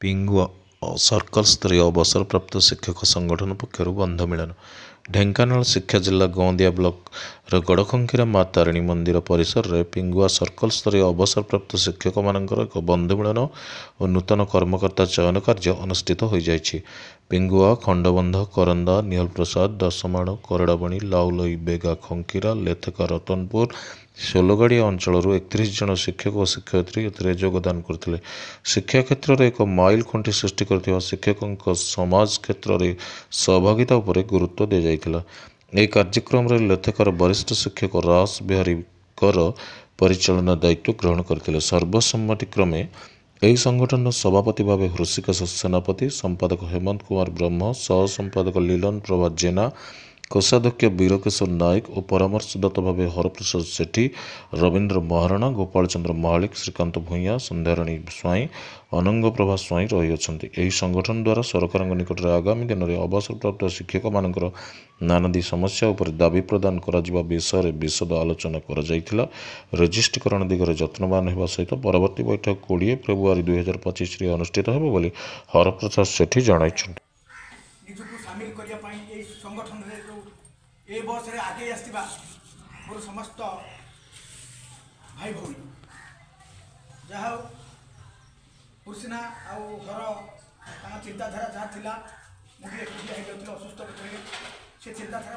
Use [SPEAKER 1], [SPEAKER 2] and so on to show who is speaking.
[SPEAKER 1] Pingua circle स्तरीय अवसरप्राप्त शिक्षक संगठन पक्षर बंध मिलन ढेंकानाल शिक्षा जिला गौंदिया ब्लॉक गड़खंखीरा माँ तारिणी मंदिर परिसर में पिंगुआ सर्कल स्तरीय अवसरप्राप्त शिक्षक मानकर एक बंधु मिलन और नूतन कर्मकर्ता चयन कार्य अनुष्ठित हो जाइछि। पिंगुआ खंडबंध करंदा निहल प्रसाद दशमाण करड़ाबणी लाउलई बेगा खंकीरा लेथका रतनपुर सोलगाड़ी अंचल 31 जन शिक्षक और शिक्षयित्री योगदान करते। शिक्षा क्षेत्र में एक माइल खुंटी सृष्टि कर शिक्षकों समाज क्षेत्र में सहभागिता उपर गुरुत्व दी जाइथिला। यह कार्यक्रम में लेथकार वरिष्ठ शिक्षक रास बिहारी कर परिचालना दायित्व ग्रहण करते। सर्वसम्मतिक्रमे यह संगठन सभापति भाव हृषिकेश सेनापति, संपादक हेमंत कुमार ब्रह्म, सह संपादक लीलन प्रभा जेना, कोषाध्यक्ष वीरकिशोर नायक और परामर्शदाता भाव हरप्रसाद सेठी, रवीन्द्र महाराणा, गोपाल चंद्र महालिक, श्रीकांत भूइया, संध्याराणी स्वाई, अनंग प्रभा स्वाई रही अच्छा। यह संगठन द्वारा सरकार निकट में आगामी दिन में अवसरप्राप्त शिक्षक मानकर नानादी समस्या उपर दाबी प्रदान करा विषय विशद आलोचना करा। रजिस्ट्रीकरण दिगरे यत्नवान होगा सहित परवर्ती बैठक 20 फेब्रुआरी 2025 अनुष्ठित होब बोली हरप्रसाद सेठी जणाइछन्ति।
[SPEAKER 2] निजुको शामिल करिया पई ए संगठन रे जो ए बस रे आगे आस्तिबा मोर समस्त भाई भौणी जहा पुरसिना आउ हर चिंताधारा जहाँ थिला मुझे एकुटिया हो असुस्थ से चिंताधारा